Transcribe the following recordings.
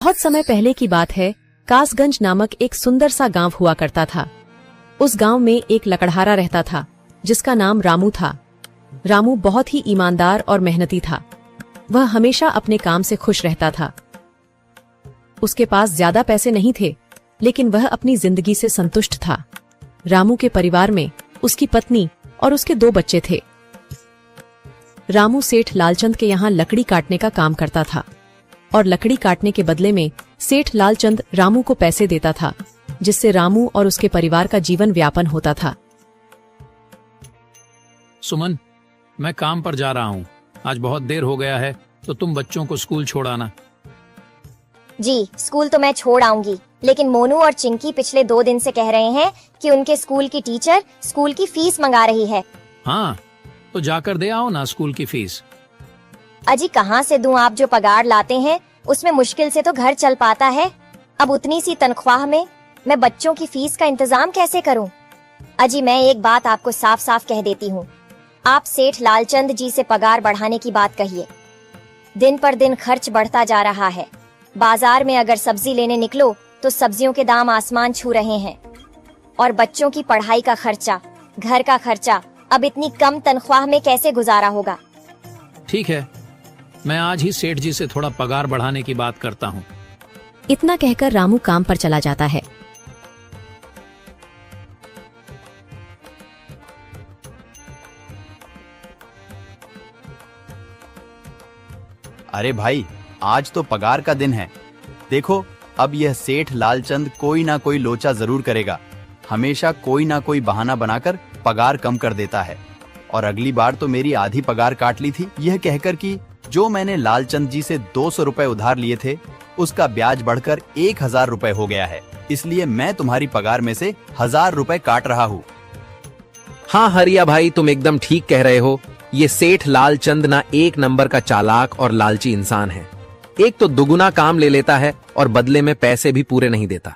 बहुत समय पहले की बात है। कासगंज नामक एक सुंदर सा गांव हुआ करता था। उस गांव में एक लकड़हारा रहता था जिसका नाम रामू था। रामू बहुत ही ईमानदार और मेहनती था। वह हमेशा अपने काम से खुश रहता था। उसके पास ज्यादा पैसे नहीं थे, लेकिन वह अपनी जिंदगी से संतुष्ट था। रामू के परिवार में उसकी पत्नी और उसके 2 बच्चे थे। रामू सेठ लालचंद के यहाँ लकड़ी काटने का काम करता था और लकड़ी काटने के बदले में सेठ लालचंद रामू को पैसे देता था, जिससे रामू और उसके परिवार का जीवन व्यापन होता था। सुमन, मैं काम पर जा रहा हूँ। आज बहुत देर हो गया है, तो तुम बच्चों को स्कूल छोड़ आना। जी, स्कूल तो मैं छोड़ आऊंगी, लेकिन मोनू और चिंकी पिछले 2 दिन से कह रहे हैं कि उनके स्कूल की टीचर स्कूल की फीस मंगा रही है। हाँ, तो जाकर दे आओ ना स्कूल की फीस। अजी कहाँ से दूं? आप जो पगार लाते हैं उसमें मुश्किल से तो घर चल पाता है। अब उतनी सी तनख्वाह में मैं बच्चों की फीस का इंतजाम कैसे करूं? अजी मैं एक बात आपको साफ साफ कह देती हूँ, आप सेठ लालचंद जी से पगार बढ़ाने की बात कहिए। दिन पर दिन खर्च बढ़ता जा रहा है। बाजार में अगर सब्जी लेने निकलो तो सब्जियों के दाम आसमान छू रहे हैं, और बच्चों की पढ़ाई का खर्चा, घर का खर्चा अब इतनी कम तनख्वाह में कैसे गुजारा होगा? ठीक है, मैं आज ही सेठ जी से थोड़ा पगार बढ़ाने की बात करता हूँ। इतना कहकर रामू काम पर चला जाता है। अरे भाई, आज तो पगार का दिन है। देखो, अब यह सेठ लालचंद कोई ना कोई लोचा जरूर करेगा। हमेशा कोई ना कोई बहाना बनाकर पगार कम कर देता है। और अगली बार तो मेरी आधी पगार काट ली थी, यह कहकर कि जो मैंने लालचंद जी से 200 रुपए उधार लिए थे, उसका ब्याज बढ़कर 1000 रुपए हो गया है। इसलिए मैं तुम्हारी पगार में से 1000 रुपए काट रहा हूँ। हाँ हरिया भाई, तुम एकदम ठीक कह रहे हो। ये सेठ लालचंद ना एक नंबर का चालाक और लालची इंसान है। एक तो दुगुना काम ले लेता है और बदले में पैसे भी पूरे नहीं देता।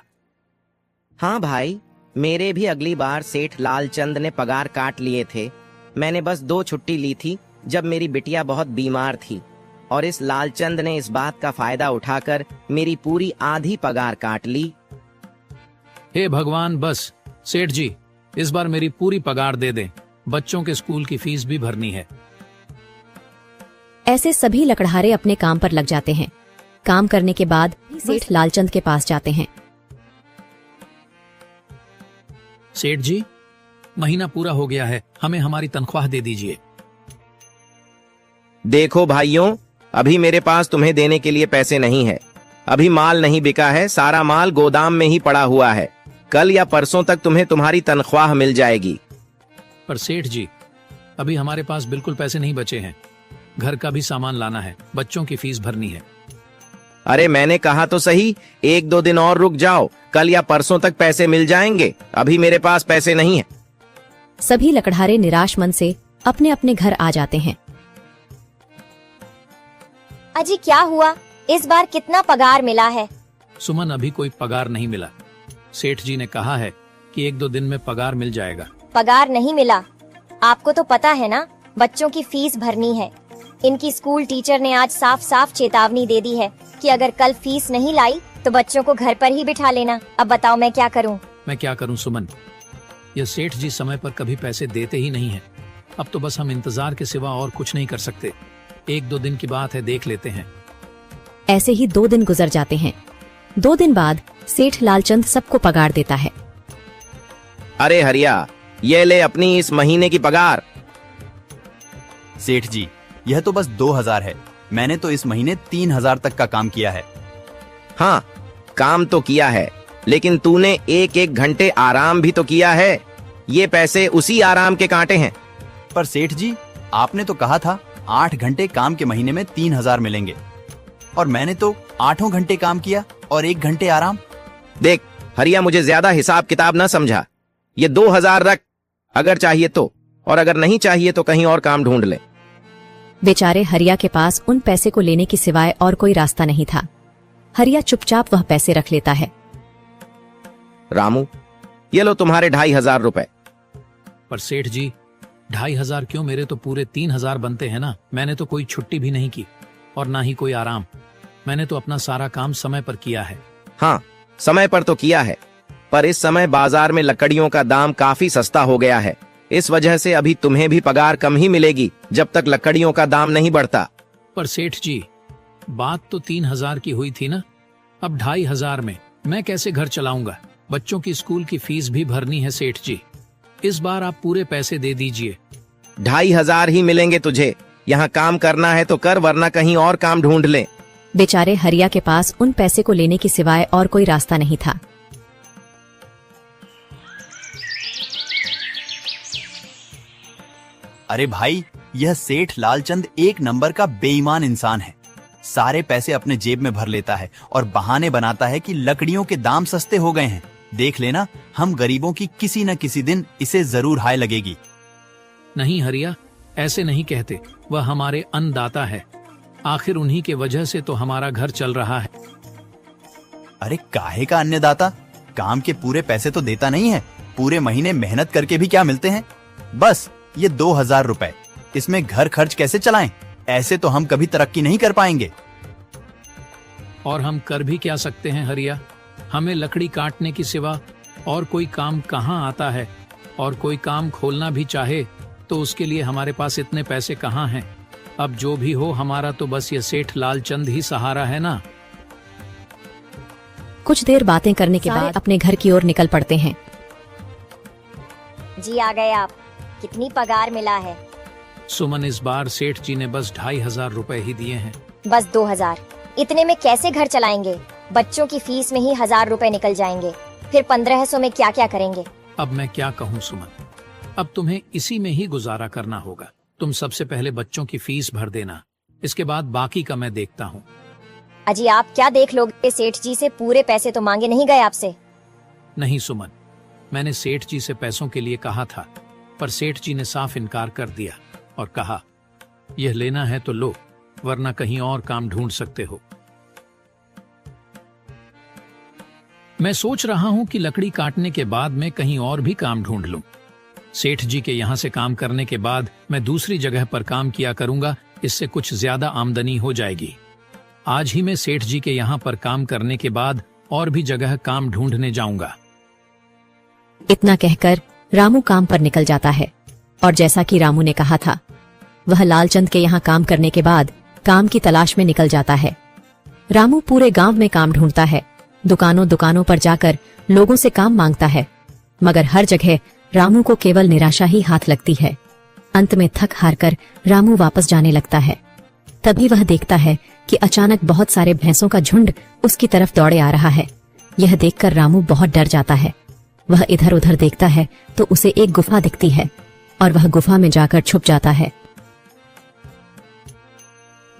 हाँ भाई, मेरे भी अगली बार सेठ लालचंद ने पगार काट लिए थे। मैंने बस 2 छुट्टी ली थी जब मेरी बिटिया बहुत बीमार थी, और इस लालचंद ने इस बात का फायदा उठाकर मेरी पूरी आधी पगार काट ली। हे भगवान, बस सेठ जी, इस बार मेरी पूरी पगार दे दें। बच्चों के स्कूल की फीस भी भरनी है। ऐसे सभी लकड़हारे अपने काम पर लग जाते हैं। काम करने के बाद सेठ लालचंद के पास जाते हैं। सेठ जी, महीना पूरा हो गया है, हमें हमारी तनख्वाह दे दीजिए। देखो भाइयों, अभी मेरे पास तुम्हें देने के लिए पैसे नहीं है। अभी माल नहीं बिका है, सारा माल गोदाम में ही पड़ा हुआ है। कल या परसों तक तुम्हें तुम्हारी तनख्वाह मिल जाएगी। पर सेठ जी, अभी हमारे पास बिल्कुल पैसे नहीं बचे हैं। घर का भी सामान लाना है, बच्चों की फीस भरनी है। अरे मैंने कहा तो सही, 1-2 दिन और रुक जाओ, कल या परसों तक पैसे मिल जाएंगे। अभी मेरे पास पैसे नहीं है। सभी लकड़हारे निराश मन से अपने अपने घर आ जाते हैं। अजी क्या हुआ? इस बार कितना पगार मिला है? सुमन, अभी कोई पगार नहीं मिला। सेठ जी ने कहा है कि 1-2 दिन में पगार मिल जाएगा। पगार नहीं मिला? आपको तो पता है ना, बच्चों की फीस भरनी है। इनकी स्कूल टीचर ने आज साफ साफ चेतावनी दे दी है कि अगर कल फीस नहीं लाई तो बच्चों को घर पर ही बिठा लेना। अब बताओ मैं क्या करूं? मैं क्या करूं सुमन, ये सेठ जी समय पर कभी पैसे देते ही नहीं है। अब तो बस हम इंतजार के सिवा और कुछ नहीं कर सकते। 1-2 दिन की बात है, देख लेते हैं। ऐसे ही 2 दिन गुजर जाते हैं। 2 दिन बाद सेठ लालचंद सबको पगार देता है। अरे हरिया, ये ले अपनी इस महीने की पगार। सेठ जी, यह तो बस 2000 है। मैंने तो इस महीने 3000 तक का काम किया है। हाँ, काम तो किया है, लेकिन तूने 1-1 घंटे आराम भी तो किया है। ये पैसे उसी आराम के कांटे हैं। पर सेठ जी, आपने तो कहा था 8 घंटे काम के महीने में 3000 मिलेंगे, और मैंने तो 8 घंटे काम किया और 1 घंटे आराम। देख हरिया, मुझे ज्यादा हिसाब किताब ना समझा। ये 2000 रख, अगर चाहिए तो, और अगर नहीं चाहिए तो कहीं और काम ढूंढ ले। बेचारे हरिया के पास उन पैसे को लेने की सिवाय और कोई रास्ता नहीं था। हरिया चुपचाप वह पैसे रख लेता है। रामू, ये लो तुम्हारे 2500 रुपए। पर सेठ जी, 2500 क्यों? मेरे तो पूरे 3000 बनते हैं ना। मैंने तो कोई छुट्टी भी नहीं की और ना ही कोई आराम। मैंने तो अपना सारा काम समय पर किया है। हाँ, समय पर तो किया है, पर इस समय बाजार में लकड़ियों का दाम काफी सस्ता हो गया है। इस वजह से अभी तुम्हें भी पगार कम ही मिलेगी जब तक लकड़ियों का दाम नहीं बढ़ता। पर सेठ जी, बात तो 3,000 की हुई थी ना, अब 2,500 में मैं कैसे घर चलाऊंगा? बच्चों की स्कूल की फीस भी भरनी है सेठ जी। इस बार आप पूरे पैसे दे दीजिए। 2,500 ही मिलेंगे तुझे। यहाँ काम करना है तो कर, वरना कहीं और काम ढूंढ ले। बेचारे हरिया के पास उन पैसे को लेने के सिवाय और कोई रास्ता नहीं था। अरे भाई, यह सेठ लालचंद एक नंबर का बेईमान इंसान है। सारे पैसे अपने जेब में भर लेता है और बहाने बनाता है कि लकड़ियों के दाम सस्ते हो गए हैं। देख लेना, हम गरीबों की किसी न किसी दिन इसे जरूर हाय लगेगी। नहीं हरिया, ऐसे नहीं कहते। वह हमारे अन्नदाता है, आखिर उन्हीं के वजह से तो हमारा घर चल रहा है। अरे काहे का अन्नदाता? काम के पूरे पैसे तो देता नहीं है। पूरे महीने मेहनत करके भी क्या मिलते हैं? बस ये 2,000 रुपए। इसमें घर खर्च कैसे चलाएं? ऐसे तो हम कभी तरक्की नहीं कर पाएंगे। और हम कर भी क्या सकते हैं हरिया? हमें लकड़ी काटने की सिवा और कोई काम कहाँ आता है? और कोई काम खोलना भी चाहे तो उसके लिए हमारे पास इतने पैसे कहाँ हैं? अब जो भी हो, हमारा तो बस ये सेठ लालचंद ही सहारा है ना। कुछ देर बातें करने के बाद अपने घर की ओर निकल पड़ते हैं। जी आ गए आप। कितनी पगार मिला है? सुमन, इस बार सेठ जी ने बस 2,500 रुपए ही दिए हैं। बस 2,000? इतने में कैसे घर चलाएंगे? बच्चों की फीस में ही 1,000 रुपए निकल जाएंगे, फिर 1,500 में क्या क्या करेंगे? अब मैं क्या कहूँ सुमन, अब तुम्हें इसी में ही गुजारा करना होगा। तुम सबसे पहले बच्चों की फीस भर देना, इसके बाद बाकी का मैं देखता हूँ। अजी आप क्या देख लोगे? सेठ जी से पूरे पैसे तो मांगे नहीं गए आपसे? नहीं सुमन, मैंने सेठ जी से पैसों के लिए कहा था, पर सेठ जी ने साफ इनकार कर दिया और कहा, यह लेना है तो लो, वरना कहीं और काम ढूंढ सकते हो। मैं सोच रहा हूं कि लकड़ी काटने के बाद मैं कहीं और भी काम ढूंढ लूं। सेठ जी के यहां से काम करने के बाद मैं दूसरी जगह पर काम किया करूंगा, इससे कुछ ज्यादा आमदनी हो जाएगी। आज ही मैं सेठ जी के यहां पर काम करने के बाद और भी जगह काम ढूंढने जाऊंगा। इतना कहकर रामू काम पर निकल जाता है और जैसा कि रामू ने कहा था, वह लालचंद के यहाँ काम करने के बाद काम की तलाश में निकल जाता है। रामू पूरे गांव में काम ढूंढता है, दुकानों दुकानों पर जाकर लोगों से काम मांगता है, मगर हर जगह रामू को केवल निराशा ही हाथ लगती है। अंत में थक हार कर रामू वापस जाने लगता है। तभी वह देखता है कि अचानक बहुत सारे भैंसों का झुंड उसकी तरफ दौड़े आ रहा है। यह देखकर रामू बहुत डर जाता है। वह इधर उधर देखता है तो उसे एक गुफा दिखती है और वह गुफा में जाकर छुप जाता है।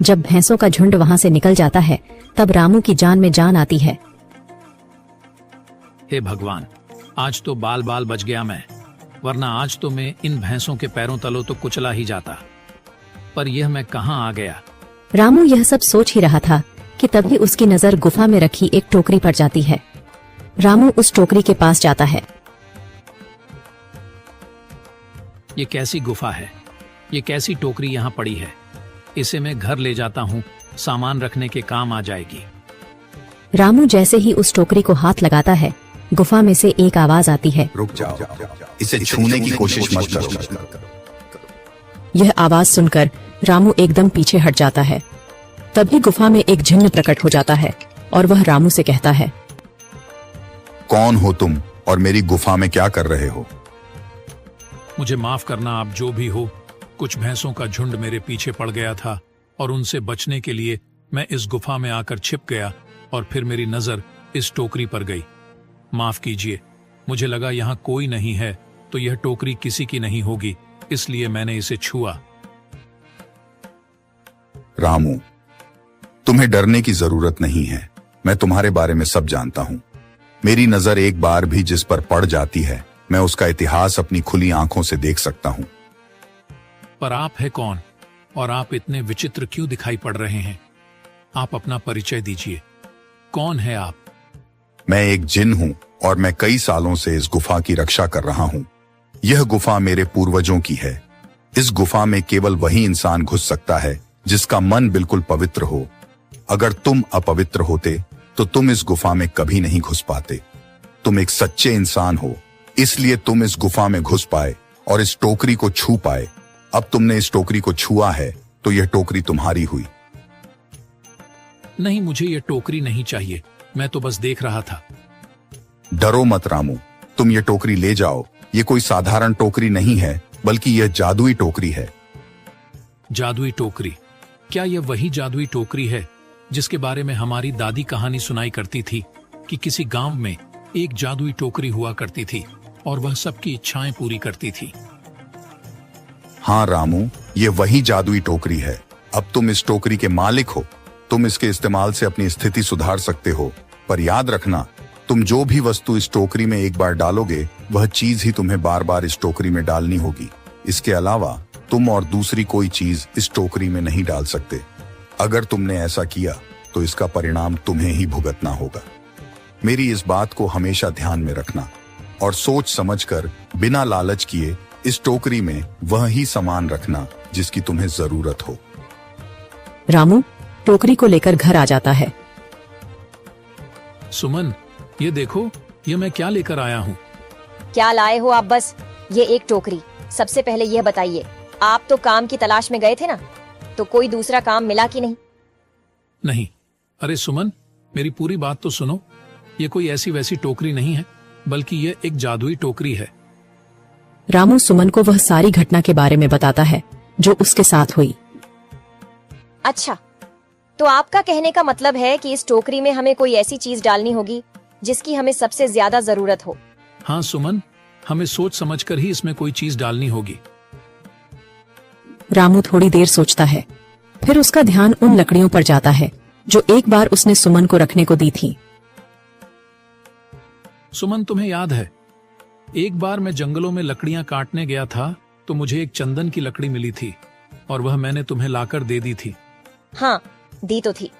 जब भैंसों का झुंड वहां से निकल जाता है तब रामू की जान में जान आती है। हे भगवान, आज तो बाल बाल बच गया मैं, वरना आज तो मैं इन भैंसों के पैरों तलों तो कुचला ही जाता। पर यह मैं कहां आ गया? रामू यह सब सोच ही रहा था कि तभी उसकी नजर गुफा में रखी एक टोकरी पर जाती है। रामू उस टोकरी के पास जाता है। ये कैसी गुफा है? ये कैसी टोकरी यहाँ पड़ी है? इसे मैं घर ले जाता हूँ, सामान रखने के काम आ जाएगी। रामू जैसे ही उस टोकरी को हाथ लगाता है, गुफा में से एक आवाज आती है, रुक जाओ, इसे छूने की कोशिश मत करो। यह आवाज सुनकर रामू एकदम पीछे हट जाता है। तभी गुफा में एक जिन्न प्रकट हो जाता है और वह रामू से कहता है, कौन हो तुम और मेरी गुफा में क्या कर रहे हो? मुझे माफ करना, आप जो भी हो। कुछ भैंसों का झुंड मेरे पीछे पड़ गया था और उनसे बचने के लिए मैं इस गुफा में आकर छिप गया और फिर मेरी नजर इस टोकरी पर गई। माफ कीजिए, मुझे लगा यहाँ कोई नहीं है तो यह टोकरी किसी की नहीं होगी, इसलिए मैंने इसे छुआ। रामू, तुम्हें डरने की जरूरत नहीं है। मैं तुम्हारे बारे में सब जानता हूँ। मेरी नजर एक बार भी जिस पर पड़ जाती है, मैं उसका इतिहास अपनी खुली आंखों से देख सकता हूँ। पर आप है कौन और आप इतने विचित्र क्यों दिखाई पड़ रहे हैं? आप अपना परिचय दीजिए, कौन है आप? मैं एक जिन हूँ और मैं कई सालों से इस गुफा की रक्षा कर रहा हूँ। यह गुफा मेरे पूर्वजों की है। इस गुफा में केवल वही इंसान घुस सकता है जिसका मन बिल्कुल पवित्र हो। अगर तुम अपवित्र होते तो तुम इस गुफा में कभी नहीं घुस पाते। तुम एक सच्चे इंसान हो, इसलिए तुम इस गुफा में घुस पाए और इस टोकरी को छू पाए। अब तुमने इस टोकरी को छुआ है तो यह टोकरी तुम्हारी हुई। नहीं, मुझे ये टोकरी नहीं चाहिए, मैं तो बस देख रहा था। डरो मत रामू, तुम ये टोकरी ले जाओ। ये कोई साधारण टोकरी नहीं है, बल्कि यह जादुई टोकरी है। जादुई टोकरी? क्या यह वही जादुई टोकरी है जिसके बारे में हमारी दादी कहानी सुनाई करती थी कि किसी गांव में एक जादुई टोकरी हुआ करती थी और वह सबकी इच्छाएं पूरी करती थी? हाँ रामू, ये वही जादुई टोकरी है। अब तुम इस टोकरी के मालिक हो। तुम इसके इस्तेमाल से अपनी स्थिति सुधार सकते हो, पर याद रखना, तुम जो भी वस्तु इस टोकरी में एक बार डालोगे वह चीज ही तुम्हें बार बार इस टोकरी में डालनी होगी। इसके अलावा तुम और दूसरी कोई चीज इस टोकरी में नहीं डाल सकते। अगर तुमने ऐसा किया तो इसका परिणाम तुम्हें ही भुगतना होगा। मेरी इस बात को हमेशा ध्यान में रखना और सोच समझकर बिना लालच किए इस टोकरी में वह ही सामान रखना जिसकी तुम्हें जरूरत हो। रामू टोकरी को लेकर घर आ जाता है। सुमन, ये देखो, ये मैं क्या लेकर आया हूँ। क्या लाए हो आप? बस ये एक टोकरी। सबसे पहले यह बताइए, आप तो काम की तलाश में गए थे ना, तो कोई दूसरा काम मिला कि नहीं? नहीं। अरे सुमन, मेरी पूरी बात तो सुनो। ये कोई ऐसी वैसी टोकरी नहीं है, बल्कि ये एक जादुई टोकरी है। रामू सुमन को वह सारी घटना के बारे में बताता है जो उसके साथ हुई। अच्छा, तो आपका कहने का मतलब है कि इस टोकरी में हमें कोई ऐसी चीज डालनी होगी जिसकी हमें सबसे ज्यादा जरूरत हो। हाँ सुमन, हमें सोच समझकर ही इसमें कोई चीज डालनी होगी। रामू थोड़ी देर सोचता है, फिर उसका ध्यान उन लकड़ियों पर जाता है जो एक बार उसने सुमन को रखने को दी थी। सुमन, तुम्हें याद है, एक बार मैं जंगलों में लकड़ियां काटने गया था तो मुझे एक चंदन की लकड़ी मिली थी और वह मैंने तुम्हें लाकर दे दी थी। हाँ, दी तो थी।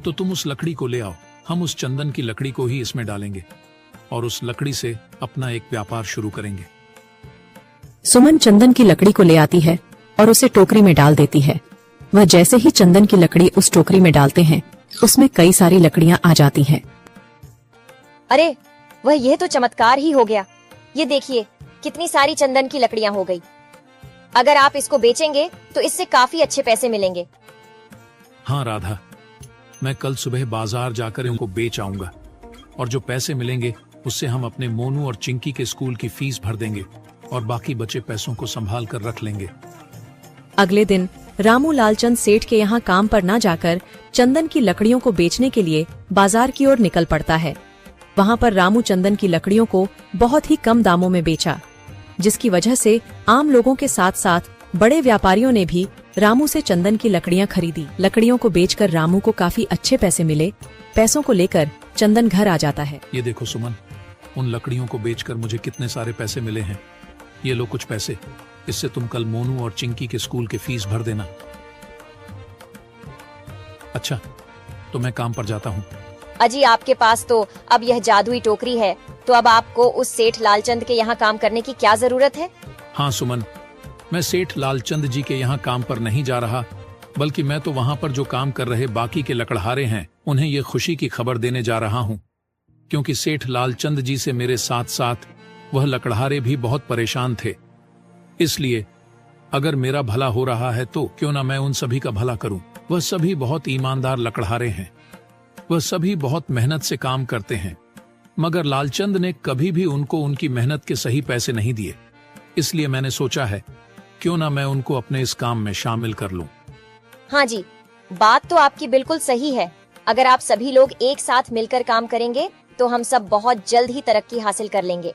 तो तुम उस लकड़ी को ले आओ। हम उस चंदन की लकड़ी को ही इसमें डालेंगे और उस लकड़ी से अपना एक व्यापार शुरू करेंगे। सुमन चंदन की लकड़ी को ले आती है और उसे टोकरी में डाल देती है। वह जैसे ही चंदन की लकड़ी उस टोकरी में डालते हैं, उसमें कई सारी लकड़ियां आ जाती हैं। अरे वह, यह तो चमत्कार ही हो गया। ये देखिए, कितनी सारी चंदन की लकड़ियां हो गई। अगर आप इसको बेचेंगे तो इससे काफी अच्छे पैसे मिलेंगे। हाँ राधा, मैं कल सुबह बाजार जाकर इनको बेच आऊंगा और जो पैसे मिलेंगे उससे हम अपने मोनू और चिंकी के स्कूल की फीस भर देंगे और बाकी बचे पैसों को संभाल कर रख लेंगे। अगले दिन रामू लालचंद सेठ के यहाँ काम पर न जाकर चंदन की लकड़ियों को बेचने के लिए बाजार की ओर निकल पड़ता है। वहाँ पर रामू चंदन की लकड़ियों को बहुत ही कम दामों में बेचा, जिसकी वजह से आम लोगों के साथ साथ बड़े व्यापारियों ने भी रामू से चंदन की लकड़ियां खरीदी। लकड़ियों को बेचकर रामू को काफी अच्छे पैसे मिले। पैसों को लेकर चंदन घर आ जाता है। ये देखो सुमन, उन लकड़ियों को बेचकर मुझे कितने सारे पैसे मिले हैं। ये लो कुछ पैसे, इससे तुम कल मोनू और चिंकी के स्कूल के फीस भर देना। अच्छा, तो मैं काम पर जाता हूँ। अजी, आपके पास तो अब यह जादुई टोकरी है, तो अब आपको उस सेठ लालचंद के यहाँ काम करने की क्या जरूरत है? हाँ सुमन, मैं सेठ लालचंद जी के यहाँ काम पर नहीं जा रहा, बल्कि मैं तो वहाँ पर जो काम कर रहे बाकी के लकड़हारे हैं उन्हें ये खुशी की खबर देने जा रहा हूँ, क्योंकि सेठ लालचंद जी से मेरे साथ साथ वह लकड़हारे भी बहुत परेशान थे। इसलिए अगर मेरा भला हो रहा है तो क्यों ना मैं उन सभी का भला करूं। वह सभी बहुत ईमानदार लकड़हारे हैं, वह सभी बहुत मेहनत से काम करते हैं, मगर लालचंद ने कभी भी उनको उनकी मेहनत के सही पैसे नहीं दिए। इसलिए मैंने सोचा है क्यों ना मैं उनको अपने इस काम में शामिल कर लूं। हाँ जी, बात तो आपकी बिल्कुल सही है। अगर आप सभी लोग एक साथ मिलकर काम करेंगे तो हम सब बहुत जल्द ही तरक्की हासिल कर लेंगे।